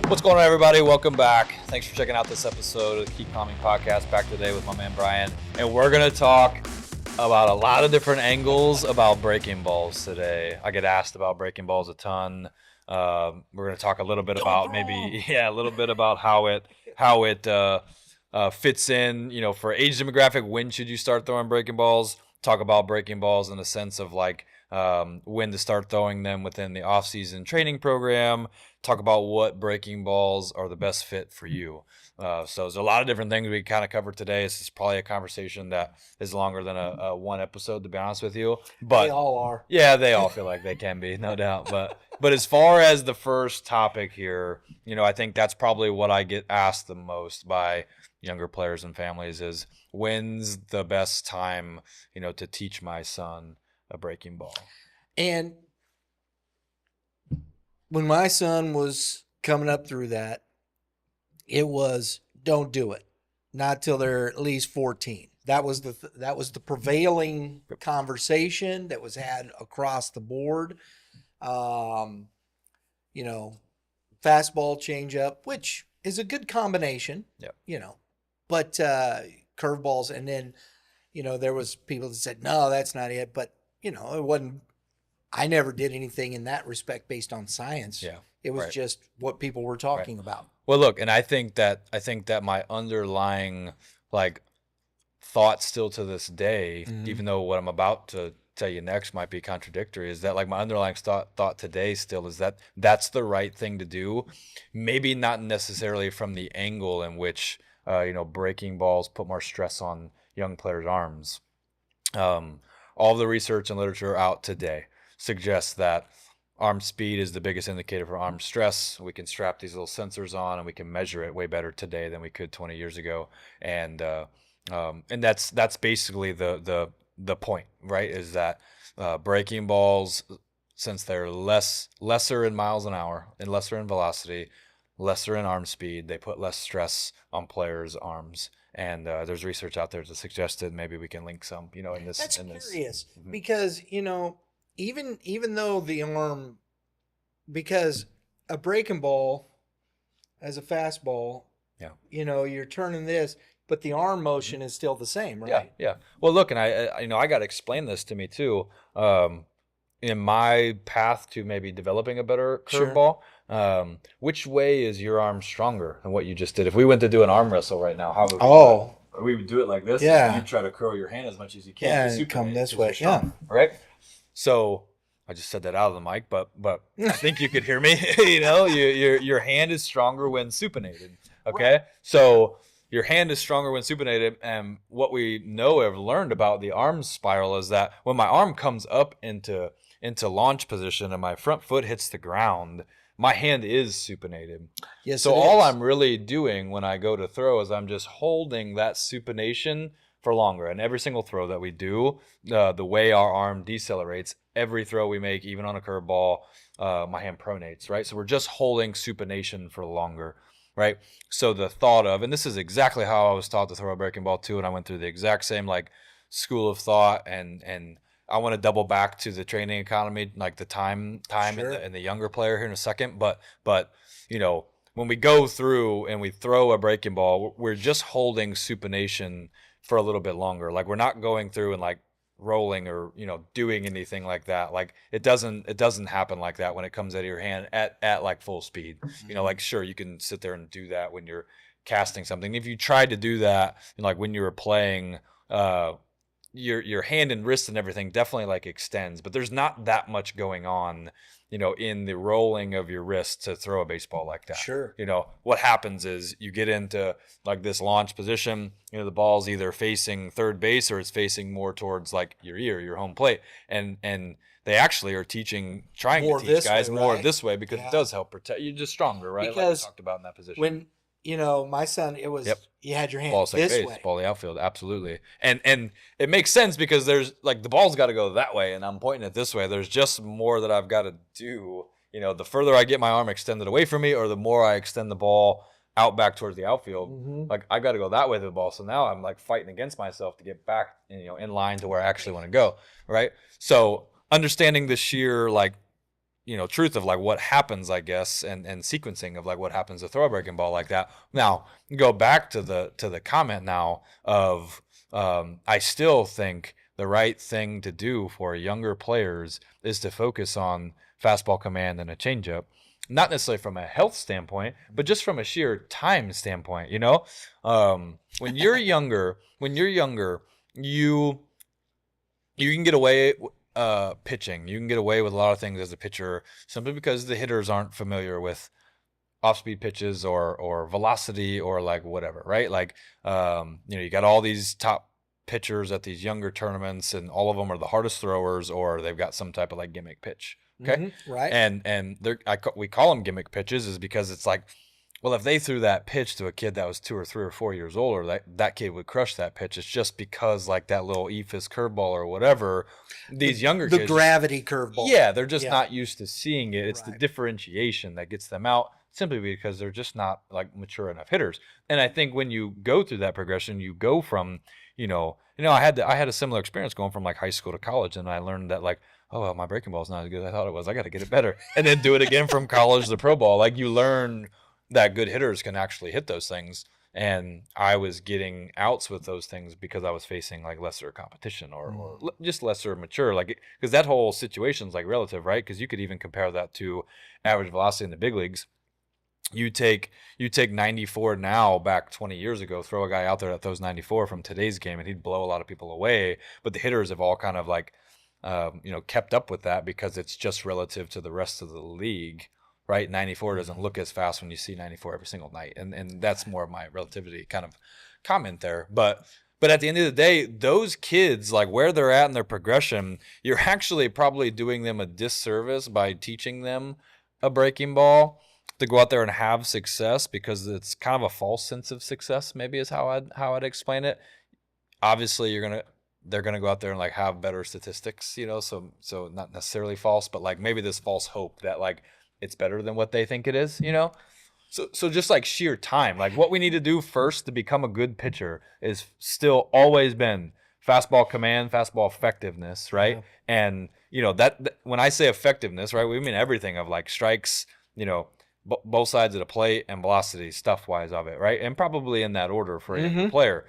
What's going on, everybody? Welcome back. Thanks for checking out this episode of the Keep Klimbing podcast. Back today with my man Brian, and we're gonna talk about a lot of different angles about breaking balls today. I get asked about breaking balls a ton. We're gonna talk a little bit about a little bit about how it fits in. You know, for age demographic, when should you start throwing breaking balls? Talk about breaking balls in the sense of like when to start throwing them within the off-season training program. Talk about what breaking balls are the best fit for you. So there's a lot of different things we kind of covered today. This is probably a conversation that is longer than a one episode, to be honest with you. But they all are. Yeah, they all feel like they can be, no doubt. But as far as the first topic here, you know, I think that's probably what I get asked the most by younger players and families is, when's the best time, you know, to teach my son a breaking ball? And when my son was coming up through that, it was don't do it. Not till they're at least 14. That was the prevailing conversation that was had across the board. You know, fastball, changeup, which is a good combination. Yep. You know, but curveballs, and then, you know, there was people that said no, that's not it. But you know, it wasn't. I never did anything in that respect based on science. Yeah, it was just what people were talking about. Well, look, and I think that my underlying like thought still to this day, even though what I'm about to tell you next might be contradictory, is that like my underlying thought today still is that that's the right thing to do. Maybe not necessarily from the angle in which you know, breaking balls put more stress on young players' arms. All the research and literature out today suggests that arm speed is the biggest indicator for arm stress. We can strap these little sensors on and we can measure it way better today than we could 20 years ago. And that's basically the point, right? Is that breaking balls, since they're lesser in miles an hour and lesser in velocity, lesser in arm speed, they put less stress on players' arms. And there's research out there to suggest that maybe we can link some, you know, in this. That's curious because, you know, even though the arm, because a breaking ball as a fastball, you know, you're turning this, but the arm motion is still the same, right? Yeah. Well, look, and I got to explain this to me too. In my path to maybe developing a better curveball, which way is your arm stronger than what you just did? If we went to do an arm wrestle right now, how would we do it? We would do it like this. Yeah. And you try to curl your hand as much as you can. Yeah, you come this way. Yeah. Right. So I just said that out of the mic, but I think you could hear me. You know, your hand is stronger when supinated. Okay. Right. So your hand is stronger when supinated, and what we know have learned about the arm spiral is that when my arm comes up into launch position and my front foot hits the ground, my hand is supinated. Yes. So all I'm really doing when I go to throw is I'm just holding that supination for longer. And every single throw that we do, the way our arm decelerates, every throw we make, even on a curveball, my hand pronates, right? So we're just holding supination for longer, right? So the thought of, and this is exactly how I was taught to throw a breaking ball too, and I went through the exact same like school of thought, and I want to double back to the training economy, like the time Sure. and the younger player here in a second. But you know, when we go through and we throw a breaking ball, we're just holding supination for a little bit longer. Like we're not going through and like rolling or, you know, doing anything like that. Like it doesn't happen like that when it comes out of your hand at like full speed. You know, like sure, you can sit there and do that when you're casting something. If you tried to do that, like when you were playing, your hand and wrist and everything definitely like extends, but there's not that much going on, you know, in the rolling of your wrist to throw a baseball like that. Sure. You know, what happens is you get into like this launch position, you know, the ball's either facing third base or it's facing more towards like your ear, your home plate. And they actually are trying to teach guys more this way because it does help protect you, just stronger, right? Because like we talked about in that position. When, you know, my son, it was, you had your hand this way. Ball the outfield, absolutely. And it makes sense because there's like the ball's got to go that way and I'm pointing it this way. There's just more that I've got to do. You know, the further I get my arm extended away from me or the more I extend the ball out back towards the outfield, like I've got to go that way to the ball. So now I'm like fighting against myself to get back, you know, in line to where I actually want to go, right? So understanding the sheer like, truth of like what happens, I guess, and sequencing of like what happens to throw a breaking ball like that. Now go back to the comment now of I still think the right thing to do for younger players is to focus on fastball command and a changeup, not necessarily from a health standpoint, but just from a sheer time standpoint. When you're younger, you can get away pitching. You can get away with a lot of things as a pitcher simply because the hitters aren't familiar with off-speed pitches or velocity or like whatever, right? Like, you got all these top pitchers at these younger tournaments, and all of them are the hardest throwers, or they've got some type of like gimmick pitch. Okay, right. And we call them gimmick pitches is because it's like, well, if they threw that pitch to a kid that was 2 or 3 or 4 years older, that kid would crush that pitch. It's just because like that little eephus curveball or whatever, these younger kids, the gravity curveball. Yeah, they're just not used to seeing it. It's the differentiation that gets them out, simply because they're just not like mature enough hitters. And I think when you go through that progression, you go from, I had a similar experience going from like high school to college, and I learned that like, oh, well, my breaking ball is not as good as I thought it was. I got to get it better, and then do it again from college to pro ball. Like, you learn that good hitters can actually hit those things. And I was getting outs with those things because I was facing like lesser competition or just lesser mature, like, because that whole situation is like relative, right? Because you could even compare that to average velocity in the big leagues. You take 94 now, back 20 years ago, throw a guy out there that throws 94 from today's game, and he'd blow a lot of people away. But the hitters have all kind of like, kept up with that because it's just relative to the rest of the league. Right, 94 doesn't look as fast when you see 94 every single night, and that's more of my relativity kind of comment there. But at the end of the day, those kids, like where they're at in their progression, you're actually probably doing them a disservice by teaching them a breaking ball to go out there and have success, because it's kind of a false sense of success, maybe is how I'd explain it. Obviously, they're gonna go out there and like have better statistics, so not necessarily false, but like maybe this false hope that like it's better than what they think it is, So just like sheer time, like what we need to do first to become a good pitcher is still always been fastball command, fastball effectiveness, right? Yeah. And that when I say effectiveness, right, we mean everything of like strikes, both sides of the plate, and velocity stuff wise of it, right? And probably in that order for a player,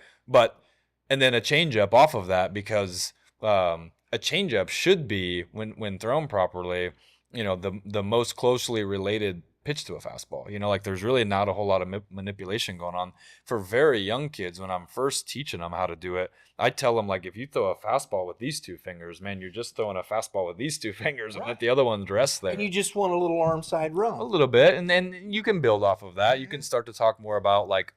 and then a changeup off of that, because a changeup should be, when thrown properly, the most closely related pitch to a fastball. Like there's really not a whole lot of manipulation going on. For very young kids, when I'm first teaching them how to do it, I tell them, like, if you throw a fastball with these 2 fingers, man, you're just throwing a fastball with these 2 fingers, and let the other ones rest there. And you just want a little arm side run. A little bit, and then you can build off of that. You can start to talk more about like,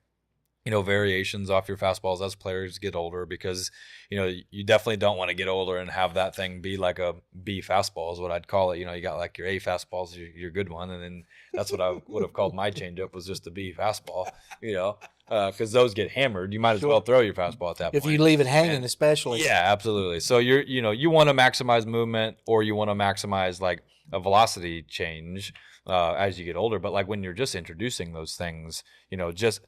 variations off your fastballs as players get older, because, you definitely don't want to get older and have that thing be like a B fastball is what I'd call it. You got like your A fastballs, your good one. And then that's what I would have called my changeup, was just a B fastball, because those get hammered. You might as well throw your fastball at that point. If you leave it hanging, especially. Yeah, absolutely. So you want to maximize movement, or you want to maximize like a velocity change as you get older. But like when you're just introducing those things, just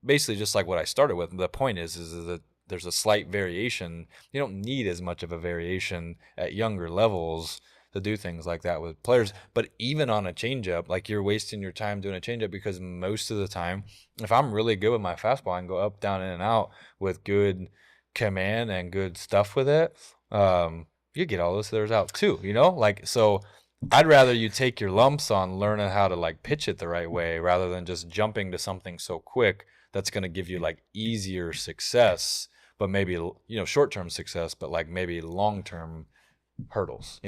basically just like what I started with, the point is that there's a slight variation. You don't need as much of a variation at younger levels to do things like that with players. But even on a changeup, like, you're wasting your time doing a changeup, because most of the time, if I'm really good with my fastball, I can go up, down, in and out with good command and good stuff with it. You get all those others out too, like, so I'd rather you take your lumps on learning how to like pitch it the right way, rather than just jumping to something so quick that's going to give you like easier success, but maybe, short-term success, but like maybe long-term hurdles,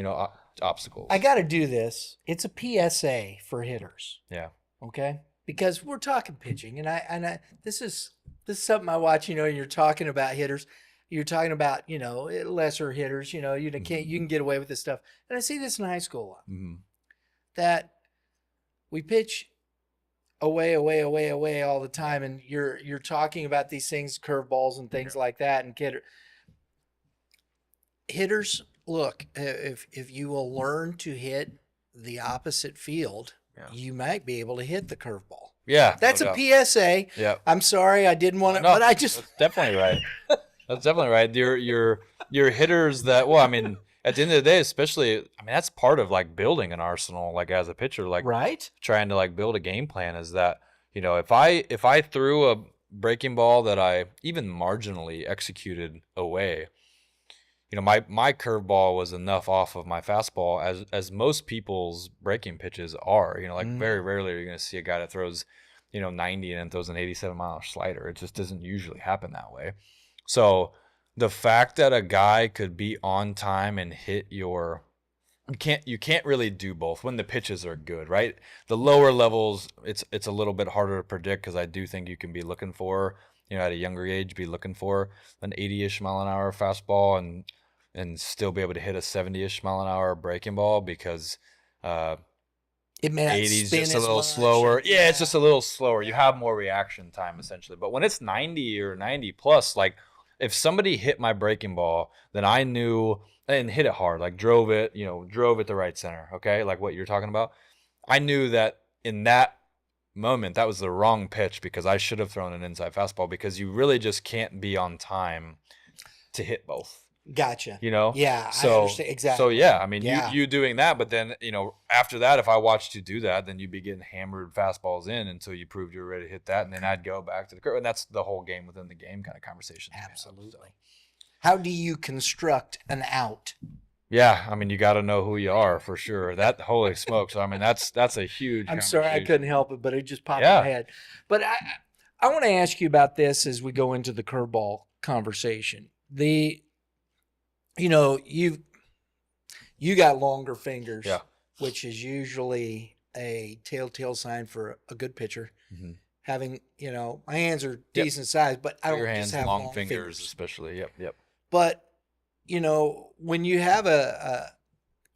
obstacles. I got to do this. It's a PSA for hitters. Yeah. Okay. Because we're talking pitching, and I this is something I watch. You're talking about hitters. You're talking about, lesser hitters. You can get away with this stuff. And I see this in high school, that we pitch away all the time, and you're talking about these things, curveballs and things like that, and hitters. Look, if you will learn to hit the opposite field, you might be able to hit the curveball. Yeah, that's a PSA. Yeah, I'm sorry, I didn't want to, but I just that's definitely right. That's definitely right. Your hitters that, well, I mean, at the end of the day, especially, I mean, that's part of like building an arsenal, like as a pitcher, like Right? trying to like build a game plan is that, if I threw a breaking ball that I even marginally executed away, my curveball was enough off of my fastball as most people's breaking pitches are. Like very rarely are you going to see a guy that throws, 90 and then throws an 87-mile slider. It just doesn't usually happen that way. So the fact that a guy could be on time and hit you can't really do both when the pitches are good, right? The lower levels, it's a little bit harder to predict because I do think you can be looking for, at a younger age, be looking for an 80-ish mile an hour fastball and still be able to hit a 70-ish mile an hour breaking ball because It may not 80's spin just a as little much. slower. Yeah, it's just a little slower. You have more reaction time essentially. But when it's 90 or 90 plus, like if somebody hit my breaking ball, then I knew and hit it hard, like drove it to right center. Okay, like what you're talking about. I knew that in that moment that was the wrong pitch because I should have thrown an inside fastball because you really just can't be on time to hit both. Gotcha. Yeah, I So understand exactly. so yeah, I mean Yeah. you doing that, but then after that, if I watched you do that, then you'd be getting hammered fastballs in until you proved you were ready to hit that, and then I'd go back to the curve, and that's the whole game within the game kind of conversation. Absolutely. How do you construct an out? Yeah, I mean you got to know who you are for sure. That holy smokes, I mean that's a huge. I'm sorry I couldn't help it, but it just popped Yeah. in my head. But I want to ask you about this as we go into the curveball conversation. You got longer fingers, Yeah. which is usually a telltale sign for a good pitcher. Mm-hmm. Having, my hands are decent size, but I don't Your just hands, have long fingers especially. Yep. But, when you have a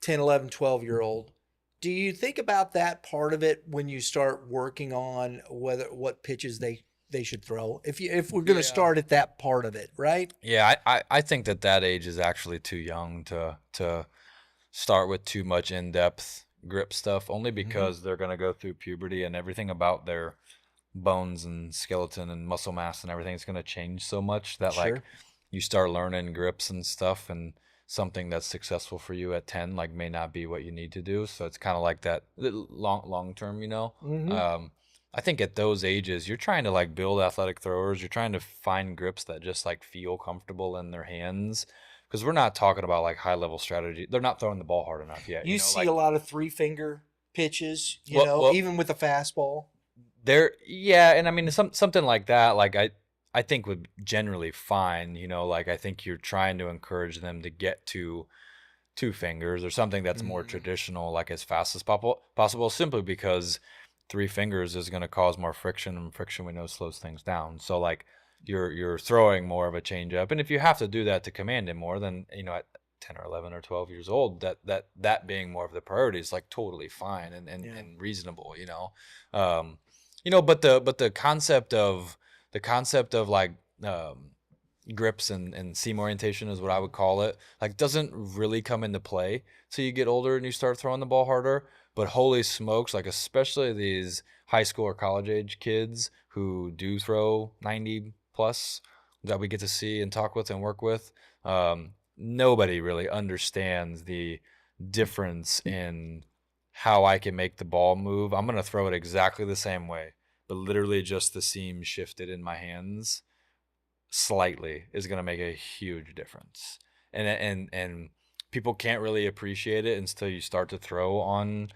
10, 11, 12-year-old, do you think about that part of it when you start working on what pitches they should throw? If we're going to start at that part of it, right? Yeah, I think that age is actually too young to start with too much in-depth grip stuff, only because they're going to go through puberty and everything about their bones and skeleton and muscle mass and everything is going to change so much that like you start learning grips and stuff, and something that's successful for you at 10 like may not be what you need to do. So it's kind of like that long term, I think at those ages, you're trying to like build athletic throwers. You're trying to find grips that just like feel comfortable in their hands. Because we're not talking about like high level strategy. They're not throwing the ball hard enough yet. You see a lot of 3-finger pitches, even with a fastball. And I mean something like that. Like I think would generally fine. Like I think you're trying to encourage them to get to 2 fingers or something that's more traditional, like as fast as possible, simply because 3 fingers is going to cause more friction, and friction we know slows things down. So like you're throwing more of a changeup, and if you have to do that to command it more, then at 10 or 11 or 12 years old, that being more of the priority is like totally fine and reasonable. But the concept of like grips and seam orientation is what I would call it, like doesn't really come into play till you get older and you start throwing the ball harder. But holy smokes, like especially these high school or college age kids who do throw 90 plus that we get to see and talk with and work with, nobody really understands the difference in how I can make the ball move. I'm going to throw it exactly the same way, but literally just the seam shifted in my hands slightly is going to make a huge difference. And people can't really appreciate it until you start to throw on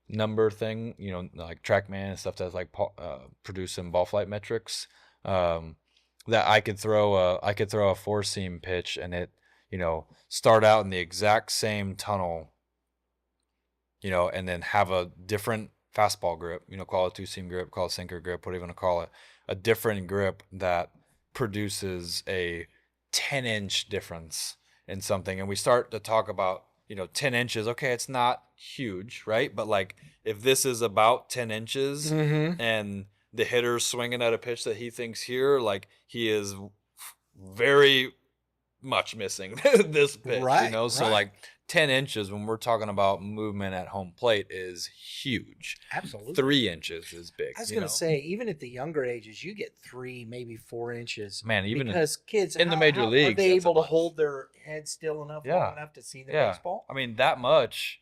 number thing, like TrackMan and stuff that's like producing ball flight metrics. That I could throw a 4-seam pitch and it, start out in the exact same tunnel, and then have a different fastball grip, call it 2-seam grip, call it sinker grip, whatever you want to call it, a different grip that produces a 10-inch difference in something. And we start to talk about, 10 inches. Okay, it's not huge, right? But like if this is about 10 inches and the hitter's swinging at a pitch that he thinks here, like he is very much missing this pitch, so like 10 inches when we're talking about movement at home plate is huge. Absolutely. 3 inches is big. I was going to say, even at the younger ages, you get 3, maybe 4 inches. Man, even because kids in the major leagues, are they able to hold their head still enough long enough to see the baseball? I mean, that much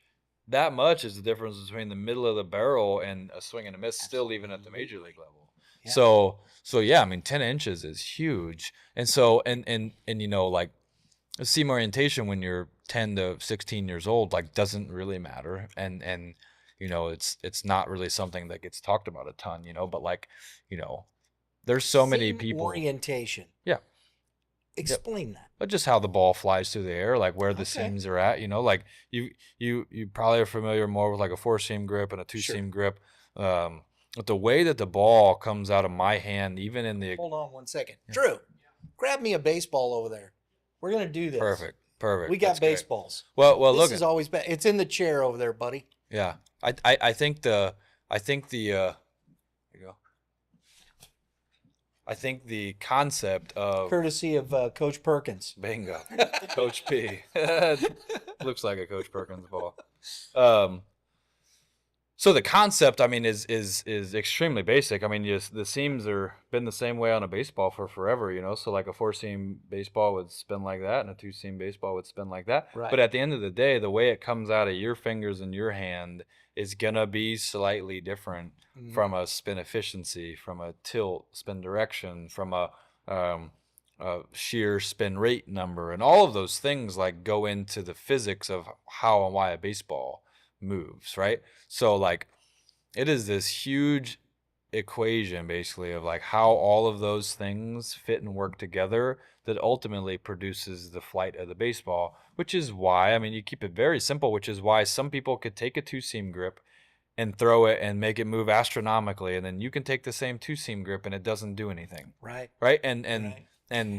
is the difference between the middle of the barrel and a swing and a miss, still even at the major league level. Yeah. So yeah, I mean, 10 inches is huge. And so, and you know, like, seam orientation when you're 10 to 16 years old, like, doesn't really matter. And, you know, it's not really something that gets talked about a ton, you know, but like, you know, there's so many people. Orientation. Yeah. Explain that. But just how the ball flies through the air, like where the seams are at, you know, like you probably are familiar more with like a 4-seam grip and a 2-seam grip. But the way that the ball comes out of my hand, even in the... Hold on 1 second. Drew, grab me a baseball over there. We're going to do this. Perfect. We got baseballs. Great. Well, this is always been. It's in the chair over there, buddy. Yeah. I think the there you go. I think the concept of... Courtesy of Coach Perkins. Bingo. Coach P. Looks like a Coach Perkins ball. So the concept, I mean, is extremely basic. I mean, the seams are been the same way on a baseball for forever, you know. So like a 4-seam baseball would spin like that, and a 2-seam baseball would spin like that. Right. But at the end of the day, the way it comes out of your fingers and your hand is gonna be slightly different from a spin efficiency, from a tilt, spin direction, from a shear spin rate number, and all of those things like go into the physics of how and why a baseball moves, right? So like, it is this huge equation basically of like how all of those things fit and work together that ultimately produces the flight of the baseball, which is why, I mean, you keep it very simple, which is why some people could take a 2-seam grip and throw it and make it move astronomically, and then you can take the same 2-seam grip and it doesn't do anything. Right. And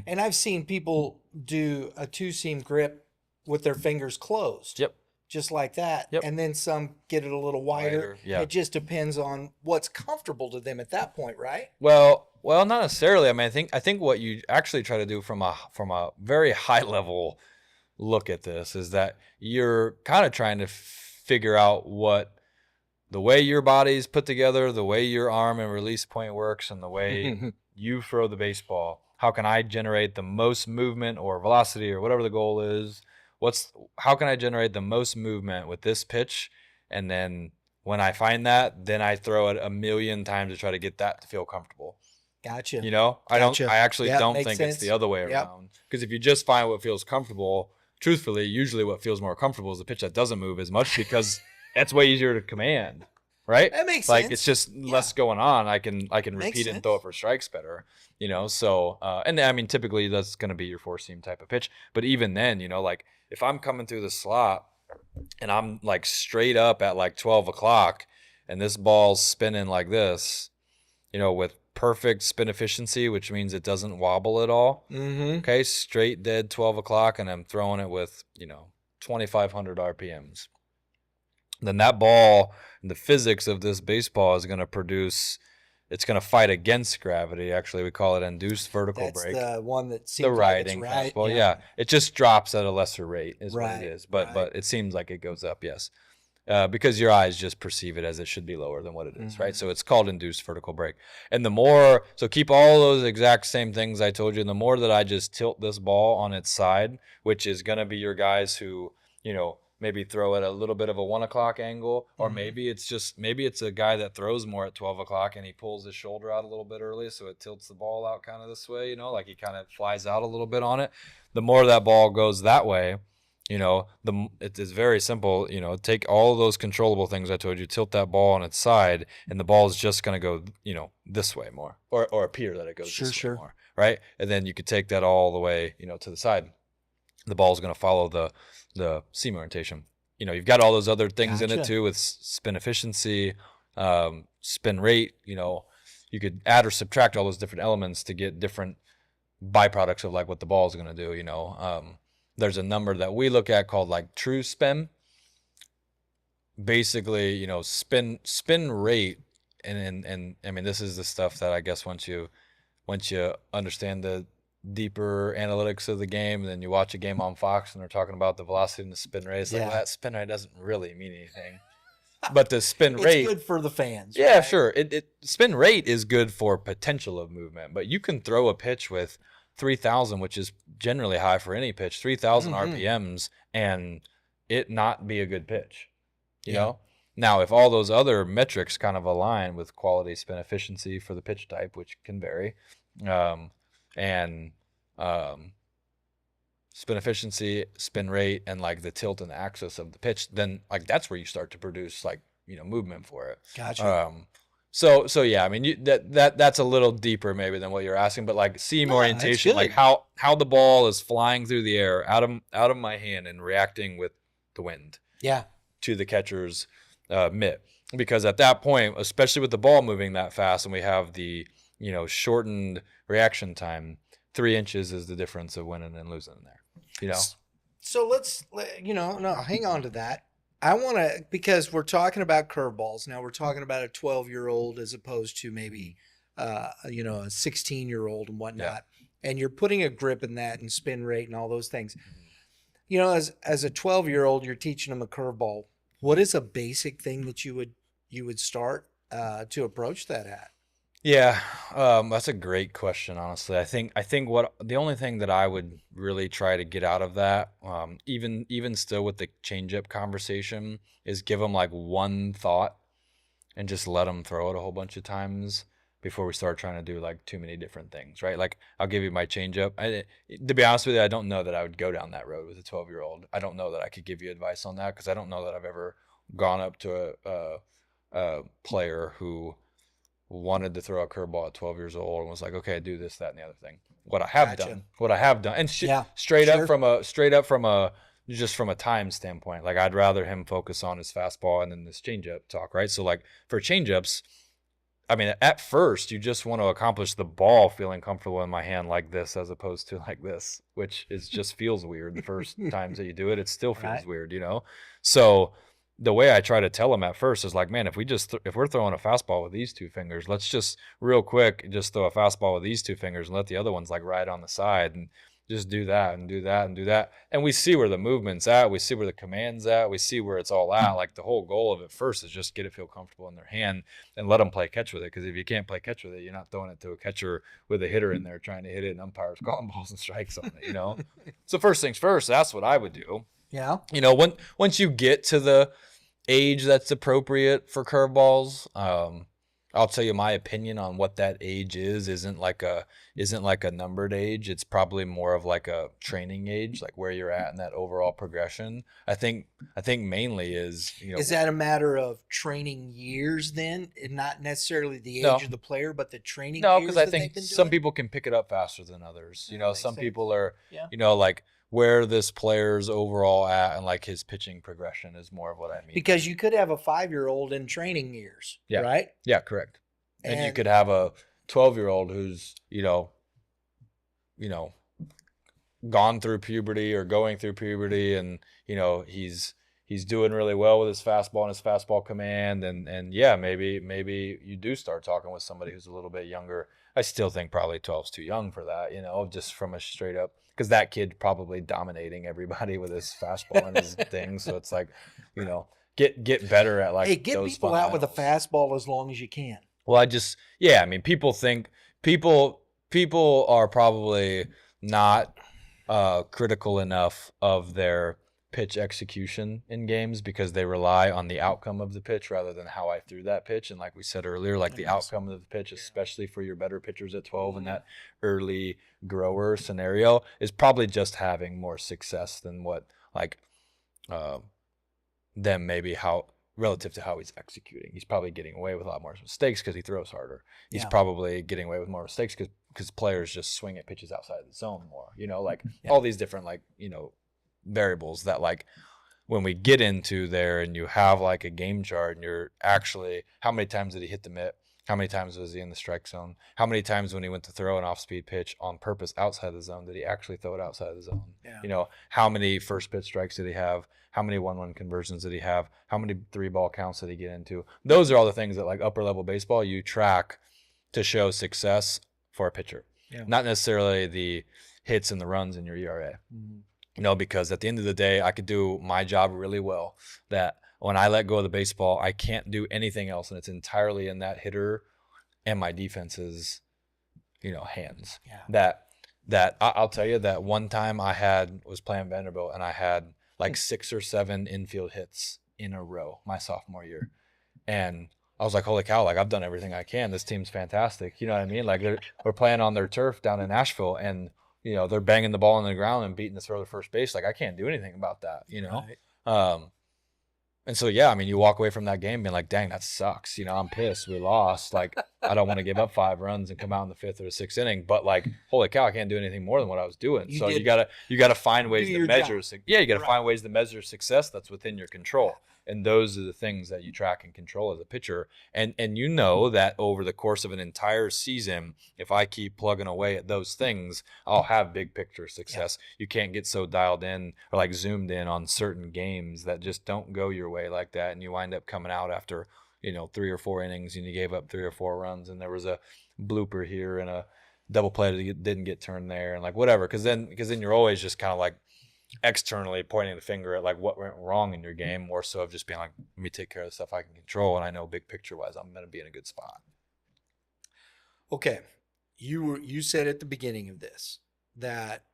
I've seen people do a 2-seam grip with their fingers closed. Yep. Just like that. Yep. And then some get it a little wider. Yeah. It just depends on what's comfortable to them at that point, right? Well, not necessarily. I mean, I think what you actually try to do from a very high level look at this is that you're kind of trying to figure out what the way your body's put together, the way your arm and release point works, and the way you throw the baseball. How can I generate the most movement or velocity or whatever the goal is? How can I generate the most movement with this pitch? And then when I find that, then I throw it a million times to try to get that to feel comfortable. Gotcha. You know, Gotcha. I actually don't think sense. It's the other way around. Because if you just find what feels comfortable, truthfully, usually what feels more comfortable is the pitch that doesn't move as much, because that's way easier to command. Right? That makes like sense. It's just less going on. I can repeat it and throw it for strikes better. You know, so and I mean, typically that's going to be your 4-seam type of pitch. But even then, you know, like if I'm coming through the slot and I'm like straight up at like 12 o'clock and this ball's spinning like this, you know, with perfect spin efficiency, which means it doesn't wobble at all. Okay, straight dead 12 o'clock, and I'm throwing it with, you know, 2,500 RPMs. Then that ball and the physics of this baseball is going to produce, it's going to fight against gravity. Actually, we call it induced vertical break. That's the one that seems the riding like it's fastball. Yeah. It just drops at a lesser rate is what it is. But it seems like it goes up, yes. Because your eyes just perceive it as it should be lower than what it is, right? So it's called induced vertical break. And the more, so keep all those exact same things I told you, and the more that I just tilt this ball on its side, which is going to be your guys who, you know, maybe throw at a little bit of a 1 o'clock angle, or maybe it's a guy that throws more at 12 o'clock and he pulls his shoulder out a little bit early, so it tilts the ball out kind of this way, you know, like he kind of flies out a little bit on it. The more that ball goes that way, you know, it is very simple, you know, take all of those controllable things I told you, tilt that ball on its side, and the ball is just going to go, you know, this way more, or appear that it goes this way more, right? And then you could take that all the way, you know, to the side. The ball is going to follow the seam orientation. You know, you've got all those other things in it too, with spin efficiency, spin rate. You know, you could add or subtract all those different elements to get different byproducts of like what the ball is going to do. You know, there's a number that we look at called like true spin. Basically, you know, spin rate, and I mean, this is the stuff that I guess once you understand the deeper analytics of the game, and then you watch a game on Fox and they're talking about the velocity and the spin rate. It's like, well, that spin rate doesn't really mean anything. But the spin rate, it's good for the fans. Yeah, right? sure. It spin rate is good for potential of movement, but you can throw a pitch with 3,000, which is generally high for any pitch, 3,000 RPMs, and it not be a good pitch. You know? Now, if all those other metrics kind of align with quality, spin efficiency for the pitch type, which can vary, and spin efficiency, spin rate, and like the tilt and the axis of the pitch, then like that's where you start to produce like, movement for it. Gotcha. So yeah, I mean that's a little deeper maybe than what you're asking, but like seam orientation, like how the ball is flying through the air out of my hand and reacting with the wind. Yeah. To the catcher's mitt, because at that point, especially with the ball moving that fast, and we have the shortened reaction time, 3 inches is the difference of winning and losing there. So let's hang on to that. I want to, because we're talking about curveballs now. We're talking about a 12-year-old as opposed to maybe a 16-year-old and whatnot. And you're putting a grip in that and spin rate and all those things. As a 12-year-old, you're teaching them a curveball. What is a basic thing that you would start to approach that at? Yeah, that's a great question, honestly. I think what the only thing that I would really try to get out of that, even still with the changeup conversation, is give them like one thought and just let them throw it a whole bunch of times before we start trying to do like too many different things, right? Like I'll give you my changeup. To be honest with you, I don't know that I would go down that road with a 12-year-old. I don't know that I could give you advice on that because I don't know that I've ever gone up to a player who wanted to throw a curveball at 12 years old and was like, okay, do this, that, and the other thing. What I have done, and straight up from a just from a time standpoint, like I'd rather him focus on his fastball and then this changeup talk, right? So like for changeups, I mean, at first you just want to accomplish the ball feeling comfortable in my hand like this, as opposed to like this, which is just feels weird the first times that you do it. It still feels weird, So the way I try to tell them at first is like, man, if we're throwing a fastball with these two fingers, let's just real quick just throw a fastball with these two fingers and let the other ones like ride on the side and just do that and do that and do that. And we see where the movement's at. We see where the command's at. We see where it's all at. Like the whole goal of it first is just get it feel comfortable in their hand and let them play catch with it. Because if you can't play catch with it, you're not throwing it to a catcher with a hitter in there trying to hit it and umpires calling balls and strikes on it, So first things first, that's what I would do. Yeah. Once you get to the age that's appropriate for curveballs, I'll tell you my opinion on what that age isn't like a numbered age. It's probably more of like a training age, like where you're at in that overall progression. I think mainly is is that a matter of training years then, and not necessarily the age of the player, but the training? No, because I think some people can pick it up faster than others. Some people are like where this player's overall at and like his pitching progression is more of what I mean. Because you could have a 5-year-old in training years, right? Yeah, correct. And you could have a 12-year-old who's, gone through puberty or going through puberty, and he's doing really well with his fastball and his fastball command, and yeah, maybe you do start talking with somebody who's a little bit younger. I still think probably 12's too young for that, just from a straight up, because that kid probably dominating everybody with his fastball and his thing. So it's like, get better at like get those people out with a fastball as long as you can. Well, I mean, people think people are probably not critical enough of their pitch execution in games because they rely on the outcome of the pitch rather than how I threw that pitch. And like we said earlier, like the outcome of the pitch, especially for your better pitchers at 12 in that early grower scenario, is probably just having more success than what like them maybe how relative to how he's executing. He's probably getting away with a lot more mistakes because he throws harder. He's probably getting away with more mistakes because players just swing at pitches outside of the zone more, all these different variables that like when we get into there and you have like a game chart and you're actually, how many times did he hit the mitt? How many times was he in the strike zone? How many times when he went to throw an off-speed pitch on purpose outside the zone did he actually throw it outside of the zone? Yeah. How many first pitch strikes did he have? How many 1-1 conversions did he have? How many 3-ball counts did he get into? Those are all the things that like upper level baseball you track to show success for a pitcher. not necessarily the hits and the runs in your ERA. Because at the end of the day, I could do my job really well. That when I let go of the baseball, I can't do anything else, and it's entirely in that hitter and my defense's, hands. That I'll tell you that one time was playing Vanderbilt, and I had like 6 or 7 infield hits in a row my sophomore year, and I was like, holy cow, like I've done everything I can. This team's fantastic. You know what I mean? Like we're playing on their turf down in Nashville, and they're banging the ball on the ground and beating the throw to first base. Like I can't do anything about that. Right. And so, yeah, I mean, you walk away from that game being like, dang, that sucks. I'm pissed. We lost. Like, I don't want to give up 5 runs and come out in the 5th or the 6th inning. But, like, holy cow, I can't do anything more than what I was doing. So you gotta find ways to measure. You got to find ways to measure success that's within your control. And those are the things that you track and control as a pitcher. And that over the course of an entire season, if I keep plugging away at those things, I'll have big picture success. You can't get so dialed in or like zoomed in on certain games that just don't go your way like that, and you wind up coming out after 3 or 4 innings and you gave up 3 or 4 runs, and there was a blooper here and a double play that didn't get turned there, and like whatever, because then you're always just kind of like externally pointing the finger at like what went wrong in your game, more so of just being like, let me take care of the stuff I can control, and I know big picture wise I'm going to be in a good spot. Okay, you said at the beginning of this that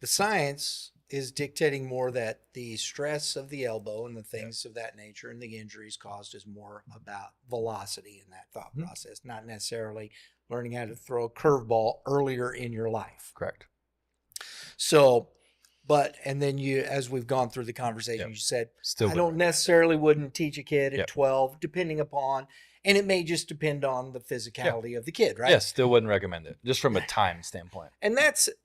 the science is dictating more that the stress of the elbow and the things of that nature and the injuries caused is more about velocity in that thought process, not necessarily learning how to throw a curveball earlier in your life. Correct. So, and then as we've gone through the conversation, you said, I don't necessarily wouldn't teach a kid at 12, depending upon, and it may just depend on the physicality of the kid, right? Yes, still wouldn't recommend it, just from a time standpoint. And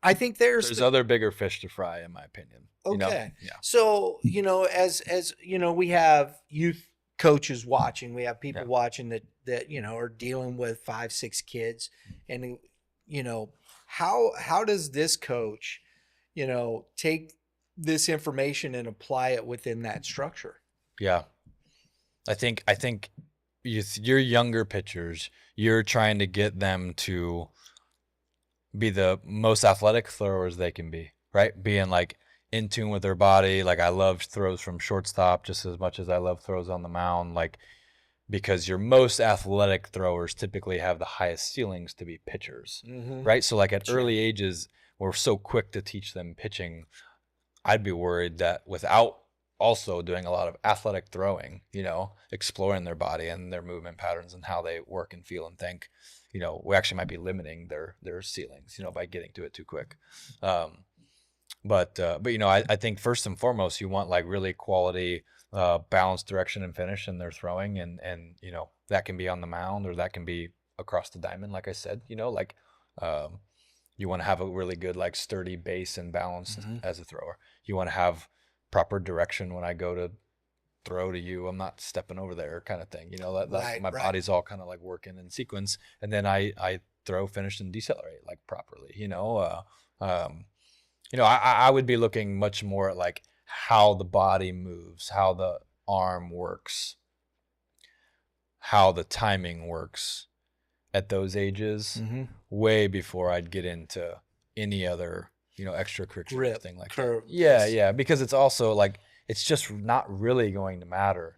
I think there's other bigger fish to fry, in my opinion. Okay. So, as we have youth coaches watching, we have people watching that are dealing with 5, 6 kids, and how does this coach take this information and apply it within that structure? Yeah. I think your younger pitchers, you're trying to get them to be the most athletic throwers they can be, right? Being like in tune with their body. Like I love throws from shortstop just as much as I love throws on the mound, like because your most athletic throwers typically have the highest ceilings to be pitchers, right? So like at early ages, we're so quick to teach them pitching. I'd be worried that without also doing a lot of athletic throwing, exploring their body and their movement patterns and how they work and feel and think, we actually might be limiting their ceilings, by getting to it too quick. But I think first and foremost, you want like really quality, balanced direction and finish in their throwing. And that can be on the mound or that can be across the diamond. Like I said, you want to have a really good, like sturdy base and balance as a thrower. You want to have proper direction when I go to throw to you. I'm not stepping over there kind of thing. My body's all kind of like working in sequence. And then I throw, finish, and decelerate like properly, I would be looking much more at like how the body moves, how the arm works, how the timing works at those ages, way before I'd get into any other, extracurricular thing like that. Yeah, because it's also like it's just not really going to matter,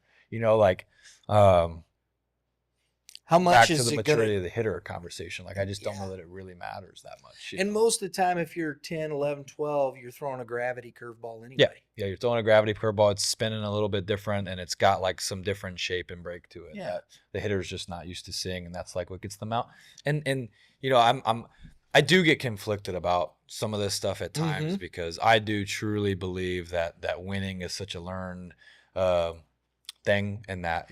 how much back is to the maturity of the hitter conversation. Like I just don't know that it really matters that much. And most of the time, if you're 10, 11, 12, you're throwing a gravity curveball anyway. Yeah, you're throwing a gravity curveball. It's spinning a little bit different, and it's got like some different shape and break to it that the hitter's just not used to seeing, and that's like what gets them out. And I do get conflicted about some of this stuff at times because I do truly believe that winning is such a learned thing, and that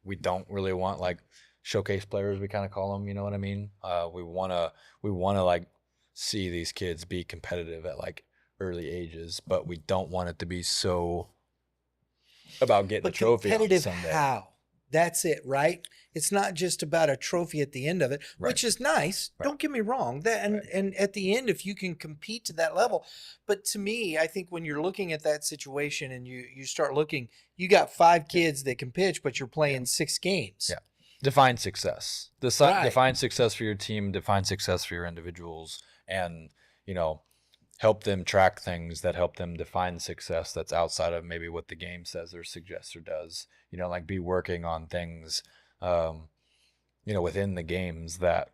we don't really want like showcase players, we kind of call them, you know what I mean? We want to like see these kids be competitive at like early ages, but we don't want it to be so about getting a trophy competitive on Sunday. How? That's it, right? It's not just about a trophy at the end of it, which is nice. Don't get me wrong. And at the end, if you can compete to that level. But to me, I think when you're looking at that situation and you start looking, you got 5 kids that can pitch, but you're playing 6 games. Yeah. define success. Right. Define success for your team, define success for your individuals, and, help them track things that help them define success that's outside of maybe what the game says or suggests or does. Like be working on things, within the games that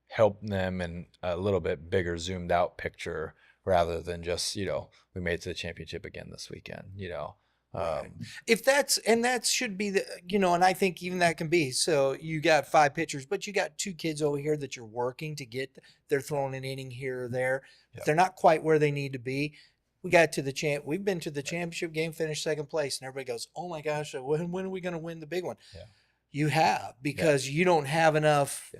help them in a little bit bigger zoomed out picture rather than just, we made it to the championship again this weekend. Right. If that should be and I think even that can be, so you got 5 pitchers, but you got 2 kids over here that you're working to get, they're throwing an inning here or there. If they're not quite where they need to be, we've been to the championship game, finished second place, and everybody goes, oh my gosh, when are we going to win the big one? Yeah. You have, because you don't have enough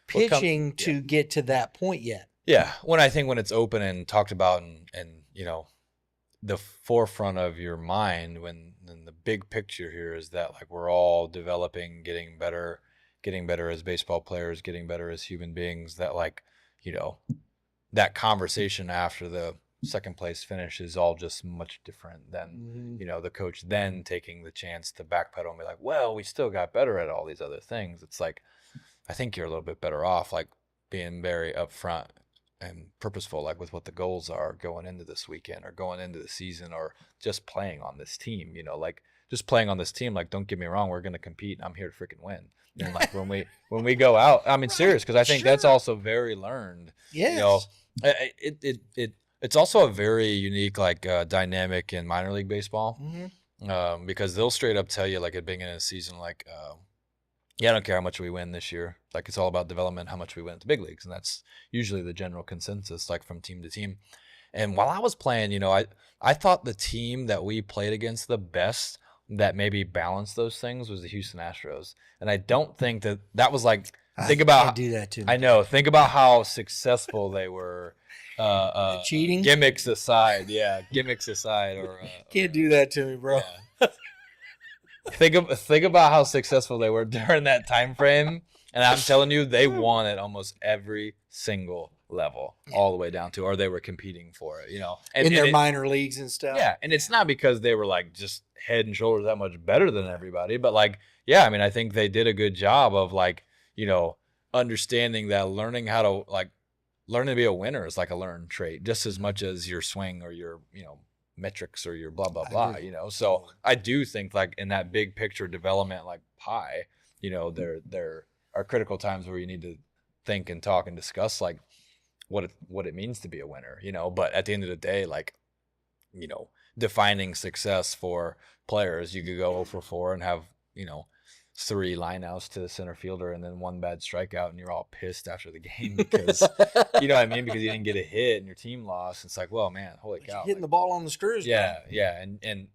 pitching to get to that point yet. Yeah. When it's open and talked about and the forefront of your mind when the big picture here is that like we're all developing, getting better as baseball players, getting better as human beings, that like, that conversation after the second place finish is all just much different than, the coach then taking the chance to backpedal and be like, well, we still got better at all these other things. It's like, I think you're a little bit better off like being very upfront and purposeful, like with what the goals are going into this weekend or going into the season or just playing on this team, like just playing on this team. Like, don't get me wrong, we're going to compete. I'm here to freaking win. And like when we go out, I mean, serious, because I think that's also very learned. Yes. It's also a very unique, like dynamic in minor league baseball, because they'll straight up tell you like at the beginning of the season, like, I don't care how much we win this year. Like, it's all about development, how much we win at the big leagues. And that's usually the general consensus, like from team to team. And while I was playing, I thought the team that we played against the best that maybe balanced those things was the Houston Astros. And I don't think that was like, think about, I do that too. I know. Think about how successful they were. Cheating? Gimmicks aside. Yeah. Gimmicks aside. Or can't do that to me, bro. Yeah. Think about how successful they were during that time frame, and I'm telling you, they won at almost every single level, all the way down to, or they were competing for it, in their minor leagues and stuff. Yeah, and it's not because they were like just head and shoulders that much better than everybody, but like, I mean, I think they did a good job of like, understanding that learning to be a winner is like a learned trait, just as much as your swing or your, metrics or your blah blah blah, so I do think like in that big picture development like pie, there are critical times where you need to think and talk and discuss like what it means to be a winner, but at the end of the day, like, defining success for players, you could go 0 for 4 and have 3 lineouts to the center fielder and then 1 bad strikeout, and you're all pissed after the game because you know what I mean, because you didn't get a hit and your team lost. It's like, well, man, holy cow, hitting the ball on the screws. Yeah, and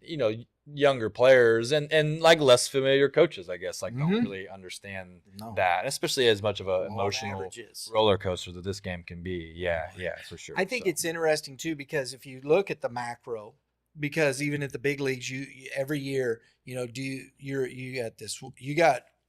younger players and like less familiar coaches, I guess, like don't really understand that, especially as much of a emotional roller coaster that this game can be. Yeah, for sure. I think it's interesting too, because if you look at the macro, because even at the big leagues, you every year, you got this,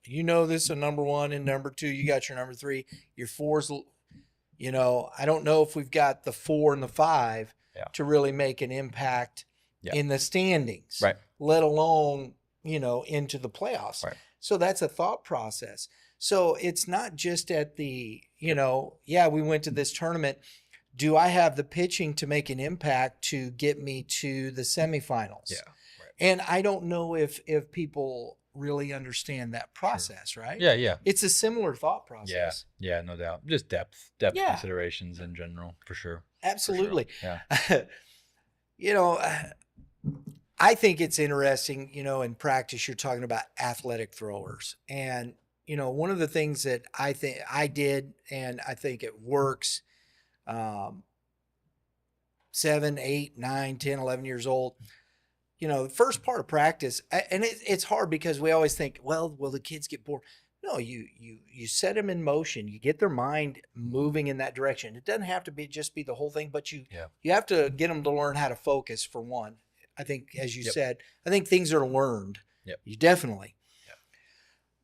this a number 1 and number 2, you got your number 3, your 4's, I don't know if we've got the 4 and the 5 to really make an impact in the standings, right? Let alone, into the playoffs. Right. So that's a thought process. So it's not just at the, we went to this tournament. Do I have the pitching to make an impact to get me to the semifinals? Yeah. Right. And I don't know if people really understand that process, right? Yeah. It's a similar thought process. Yeah, no doubt. Just depth considerations in general, for sure. Absolutely. For sure. Yeah. I think it's interesting, in practice, you're talking about athletic throwers. And, one of the things that I think I did, and I think it works, 7, 8, 9, 10, 11 years old, the first part of practice, and it's hard because we always think, well, will the kids get bored? No, you set them in motion. You get their mind moving in that direction. It doesn't have to just be the whole thing, but you have to get them to learn how to focus, for one. I think, as you said, I think things are learned. You definitely.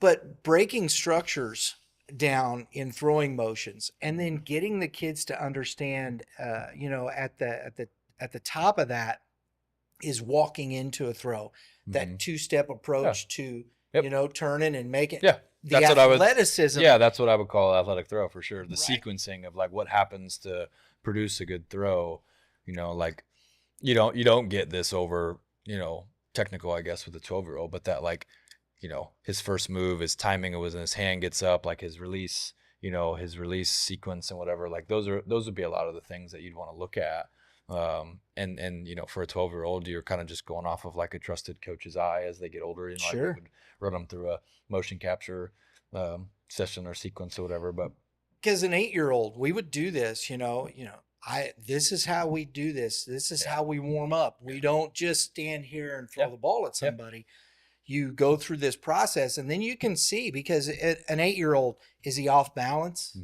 But breaking structures down in throwing motions, and then getting the kids to understand, at the top of that is walking into a throw, that 2-step approach to turning and making. Yeah. The That's athleticism. that's what I would call athletic throw for sure. The sequencing of like what happens to produce a good throw. Like you don't get this over, technical, I guess, with a 12-year-old, but that like, his first move, his timing, it was in his hand gets up, like his release, his release sequence and whatever. Like those would be a lot of the things that you'd want to look at. And for a 12-year-old, you're kind of just going off of like a trusted coach's eye as they get older. Sure. Like would run them through a motion capture session or sequence or whatever. But because an 8-year-old, we would do this. This is how we do this. This is how we warm up. We don't just stand here and throw the ball at somebody. You go through this process, and then you can see, because an 8-year-old, is he off balance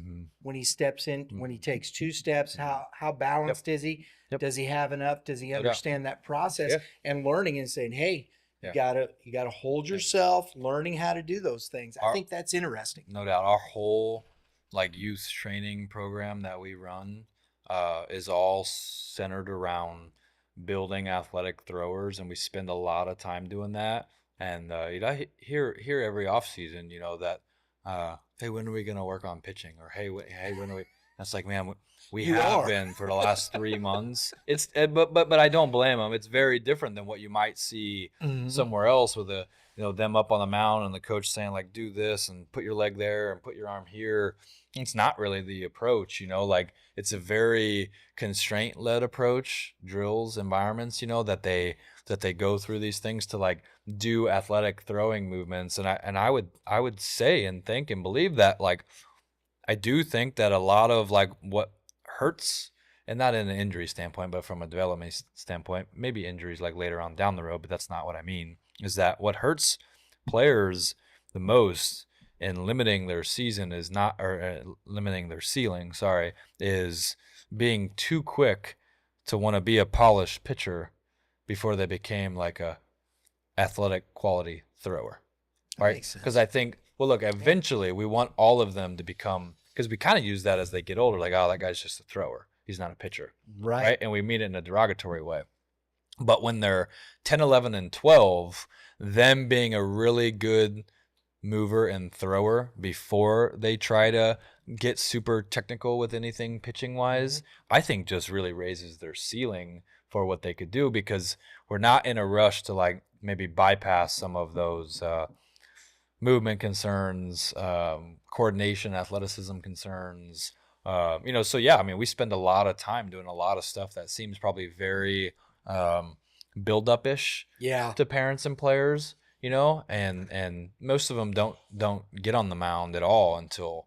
when he steps in, when he takes 2 steps? How balanced is he? Does he have enough? Does he understand that process? And learning and saying, hey, you gotta hold yourself, learning how to do those things. I think that's interesting. No doubt. Our whole like youth training program that we run is all centered around building athletic throwers, and we spend a lot of time doing that. And I hear every off season, that hey, when are we gonna work on pitching? Or hey, when are we? That's like, man, we have been for the last 3 months. It's but I don't blame them. It's very different than what you might see somewhere else with them up on the mound and the coach saying like, do this and put your leg there and put your arm here. It's not really the approach, like it's a very constraint led approach, drills, environments, that they go through these things to like do athletic throwing movements. And I would say and think and believe that like I do think that a lot of like what hurts, and not in an injury standpoint, but from a development standpoint, maybe injuries like later on down the road, but that's not what I mean, is that what hurts players the most in limiting their season is not, or limiting their ceiling, is being too quick to want to be a polished pitcher before they became like a athletic quality thrower, right? Because I think, well, look, eventually we want all of them to become, because we kind of use that as they get older, like, oh, that guy's just a thrower. He's not a pitcher, right? And we mean it in a derogatory way. But when they're 10, 11, and 12, them being a really good mover and thrower before they try to get super technical with anything pitching wise, I think just really raises their ceiling for what they could do, because we're not in a rush to like maybe bypass some of those movement concerns, coordination, athleticism concerns. So yeah, I mean, we spend a lot of time doing a lot of stuff that seems probably very build-up-ish to parents and players, and most of them don't get on the mound at all until,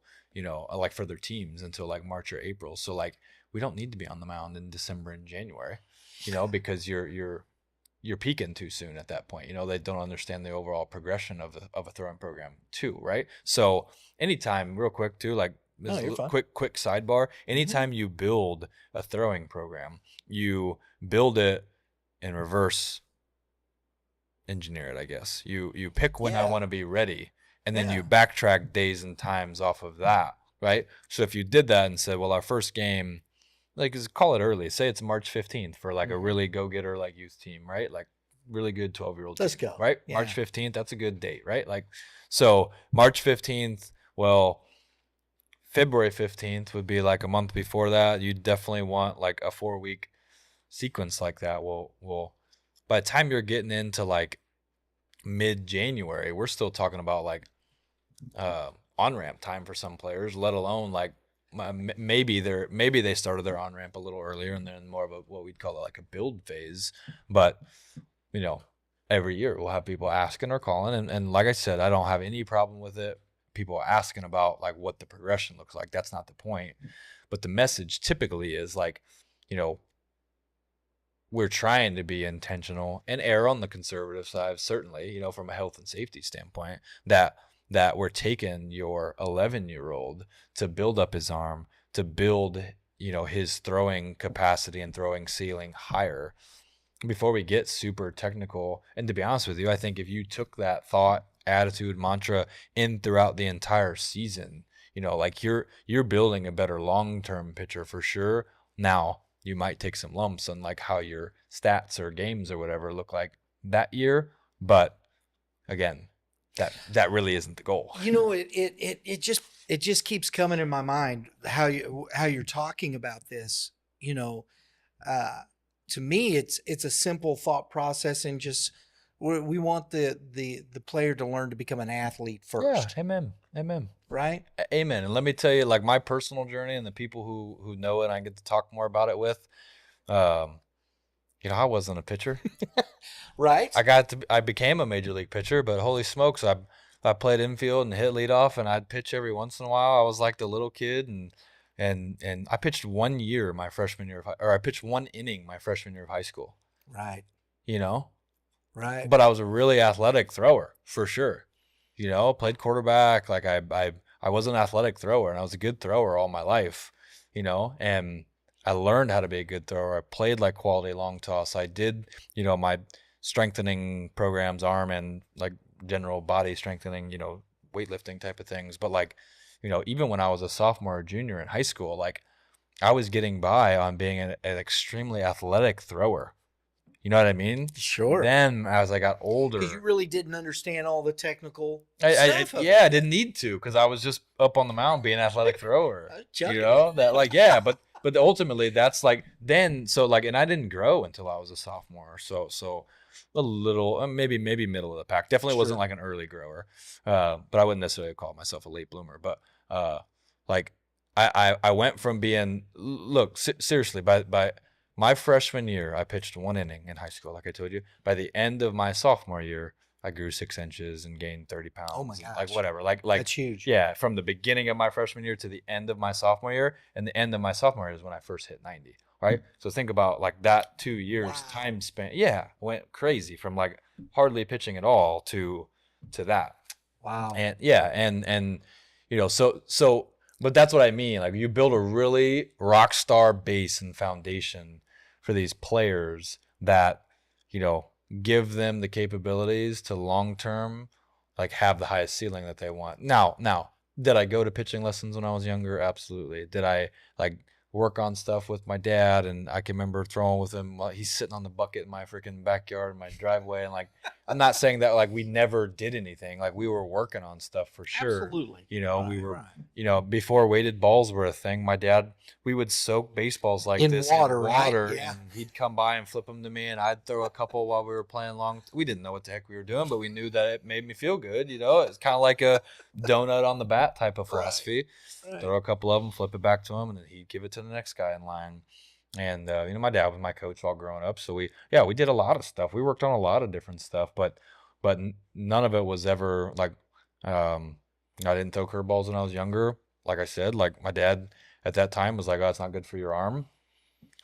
like for their teams, until like March or April. So like we don't need to be on the mound in December and January, because you're peaking too soon at that point. They don't understand the overall progression of a throwing program too, right? So anytime, real quick too, like quick sidebar, anytime you build a throwing program, you build it in reverse engineer it, I guess. You pick when I want to be ready, and then you backtrack days and times off of that, right? So if you did that and said, well, our first game, like, call it early. Say it's March 15th for like a really go-getter like youth team, right? Like really good 12-year-old Let's team, go. right? Yeah. March 15th, that's a good date, right? Like, so March 15th, well, February 15th would be like a month before that. You definitely want like a 4-week sequence like that. Well, by the time you're getting into like mid-January, we're still talking about like on-ramp time for some players, let alone like maybe they started their on-ramp a little earlier and then more of a what we'd call it like a build phase. But every year we'll have people asking or calling, and like I said, I don't have any problem with it. People asking about like what the progression looks like. That's not the point. But the message typically is like, we're trying to be intentional and err on the conservative side, certainly, from a health and safety standpoint, that we're taking your 11-year-old to build up his arm, to build, his throwing capacity and throwing ceiling higher before we get super technical. And to be honest with you, I think if you took that thought, attitude, mantra in throughout the entire season, like you're building a better long-term pitcher for sure. Now, you might take some lumps on like how your stats or games or whatever look like that year. But again, that really isn't the goal. You know, it just keeps coming in my mind how you're talking about this. You know, uh, to me, it's a simple thought process, and just we want the player to learn to become an athlete Yeah, first, amen, right? amen. And let me tell you, like my personal journey and the people who know it, and I get to talk more about it with. Um, I wasn't a pitcher. Right? I became a major league pitcher, but holy smokes, I played infield and hit leadoff, and I'd pitch every once in a while. I was like the little kid, and I pitched 1 year my freshman year or I pitched 1 inning my freshman year of high school. Right. You know, Right. but I was a really athletic thrower for sure. Played quarterback. Like I was an athletic thrower, and I was a good thrower all my life. And I learned how to be a good thrower. I played like quality long toss. I did, my strengthening programs, arm and like general body strengthening, weightlifting type of things. But like, even when I was a sophomore or junior in high school, like I was getting by on being an extremely athletic thrower. You know what I mean? Sure. Then as I got older, Because you really didn't understand all the technical I stuff. I didn't need to, because I was just up on the mound being an athletic thrower. That like but ultimately that's like then so like and I didn't grow until I was a sophomore. So a little maybe middle of the pack. Definitely wasn't like an early grower. But I wouldn't necessarily call myself a late bloomer. But like I went from being seriously by my freshman year, I pitched 1 inning in high school, like I told you. By the end of my sophomore year, I grew 6 inches and gained 30 pounds. Oh my gosh. Like whatever. Like That's huge. Yeah, from the beginning of my freshman year to the end of my sophomore year, and the end of my sophomore year is when I first hit 90. Right. So think about like that 2 years time spent. Yeah, went crazy from like hardly pitching at all to that. Wow. And yeah, and so but that's what I mean. Like you build a really rock star base and foundation for these players that, give them the capabilities to long term, like have the highest ceiling that they want. Now, did I go to pitching lessons when I was younger? Absolutely. Did I like work on stuff with my dad? And I can remember throwing with him while he's sitting on the bucket in my freaking backyard in my driveway. And like, I'm not saying that like we never did anything. Like we were working on stuff for sure. Absolutely. We were, before weighted balls were a thing, my dad, we would soak baseballs like this in water, right? Yeah. And he'd come by and flip them to me, and I'd throw a couple while we were playing long. We didn't know what the heck we were doing, but we knew that it made me feel good. It's kind of like a donut on the bat type of philosophy. Right. Throw a couple of them, flip it back to him, and then he'd give it to the next guy in line. And my dad was my coach all growing up, so we did a lot of stuff. We worked on a lot of different stuff, but none of it was ever like I didn't throw curveballs when I was younger. Like I said, like my dad at that time was like, "Oh, it's not good for your arm,"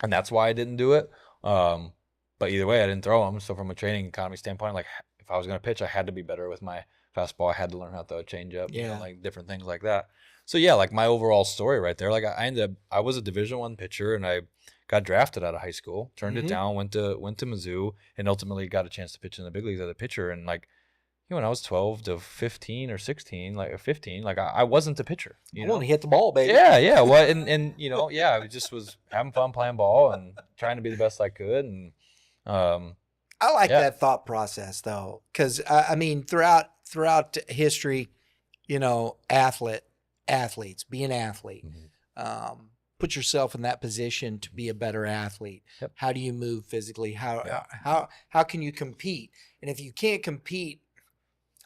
and that's why I didn't do it. But either way, I didn't throw them. So from a training economy standpoint, like if I was going to pitch, I had to be better with my fastball. I had to learn how to throw a changeup, like different things like that. So yeah, like my overall story right there. Like I was a Division I pitcher, and I got drafted out of high school, turned it down, went to Mizzou, and ultimately got a chance to pitch in the big leagues as a pitcher. And like, when I was 12 to 15 or 16, like 15, like I wasn't a pitcher. I want to hit the ball, baby. Yeah. Well, and I just was having fun playing ball and trying to be the best I could. And I like that thought process though, because I mean, throughout history, athletes, be an athlete. Put yourself in that position to be a better athlete. Yep. How do you move physically? How can you compete? And if you can't compete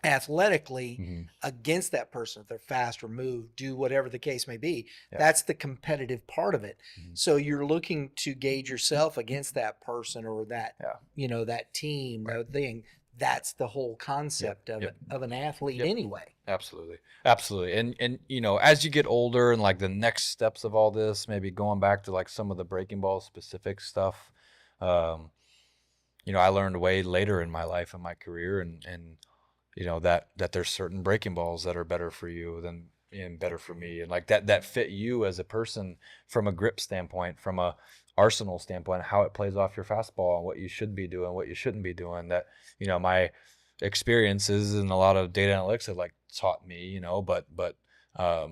athletically against that person, if they're fast or move, do whatever the case may be, that's the competitive part of it. So you're looking to gauge yourself against that person or that, that team, that thing. That's the whole concept of an athlete anyway. Absolutely. And as you get older and like the next steps of all this, maybe going back to like some of the breaking ball specific stuff, I learned way later in my life and my career and that there's certain breaking balls that are better for you and better for me, and like that fit you as a person from a grip standpoint, from a arsenal standpoint, how it plays off your fastball and what you should be doing, what you shouldn't be doing. That my experiences and a lot of data analytics have like taught me, but a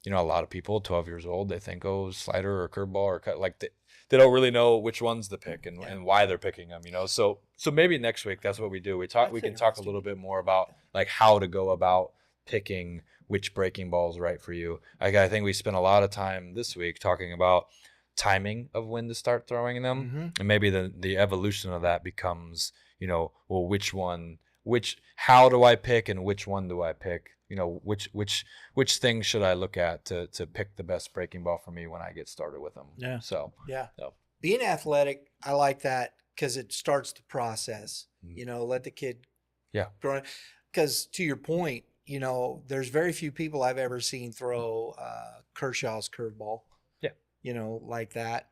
lot of people 12 years old, they think, oh, slider or curveball or cut, like they don't really know which one's to pick and why they're picking them, so maybe next week that's what we do. We can talk a little bit more about like how to go about picking which breaking ball is right for you. I think we spent a lot of time this week talking about timing of when to start throwing them, and maybe the evolution of that becomes, well, how do I pick and which one do I pick? Which things should I look at to pick the best breaking ball for me when I get started with them? Yeah. So being athletic, I like that because it starts the process. Let the kid grow. Because to your point, there's very few people I've ever seen throw Kershaw's curveball. Like that.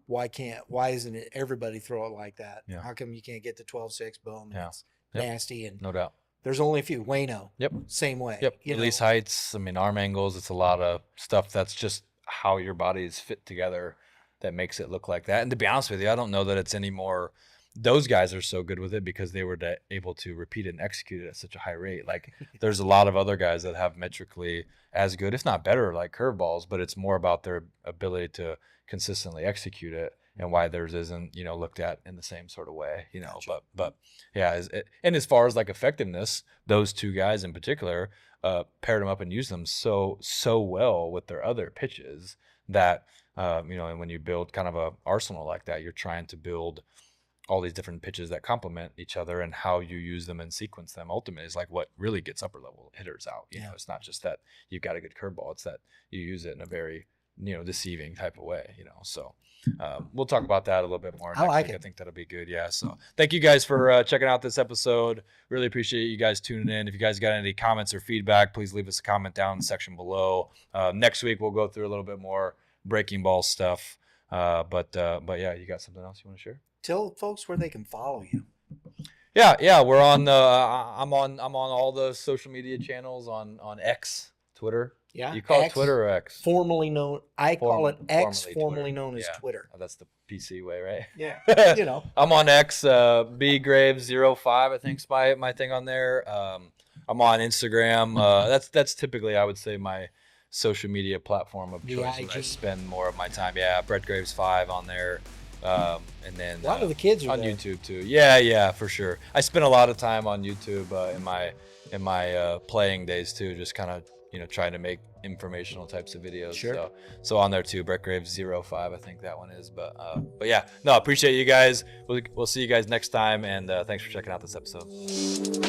Why isn't it everybody throw it like that? Yeah. How come you can't get the 12-6 boom? Yeah. It's nasty, and no doubt. There's only a few. Wayno. Yep. Same way. Yep. Release heights. I mean, arm angles. It's a lot of stuff that's just how your body is fit together that makes it look like that. And to be honest with you, I don't know that it's any more. Those guys are so good with it because they were able to repeat it and execute it at such a high rate. Like there's a lot of other guys that have metrically as good, if not better, like curveballs, but it's more about their ability to consistently execute it and why theirs isn't, looked at in the same sort of way, Gotcha. But yeah. And as far as like effectiveness, those two guys in particular paired them up and used them so well with their other pitches that, and when you build kind of a arsenal like that, you're trying to build all these different pitches that complement each other, and how you use them and sequence them ultimately is like what really gets upper level hitters out. It's not just that you've got a good curveball, it's that you use it in a very, deceiving type of way, so we'll talk about that a little bit more next week. I think that'll be good. Yeah. So thank you guys for checking out this episode. Really appreciate you guys tuning in. If you guys got any comments or feedback, please leave us a comment down in the section below. Next week, we'll go through a little bit more breaking ball stuff. But yeah, you got something else you want to share? Tell folks where they can follow you. Yeah, we're on. I'm on all the social media channels on X, Twitter. Yeah, you call X, it Twitter or X? Formerly known. I call it X, formerly known as Twitter. Oh, that's the PC way, right? Yeah, I'm on X. bgraves05, I think's my thing on there. I'm on Instagram. That's typically, I would say, my social media platform of choice. I spend more of my time. Yeah, BrettGraves5 on there. And then a lot of the kids are on there. YouTube too. Yeah, for sure. I spent a lot of time on YouTube in my playing days too, just kind of trying to make informational types of videos. Sure. So on there too, BrettGraves05, I think that one is. But yeah, no, appreciate you guys. We'll see you guys next time, and thanks for checking out this episode.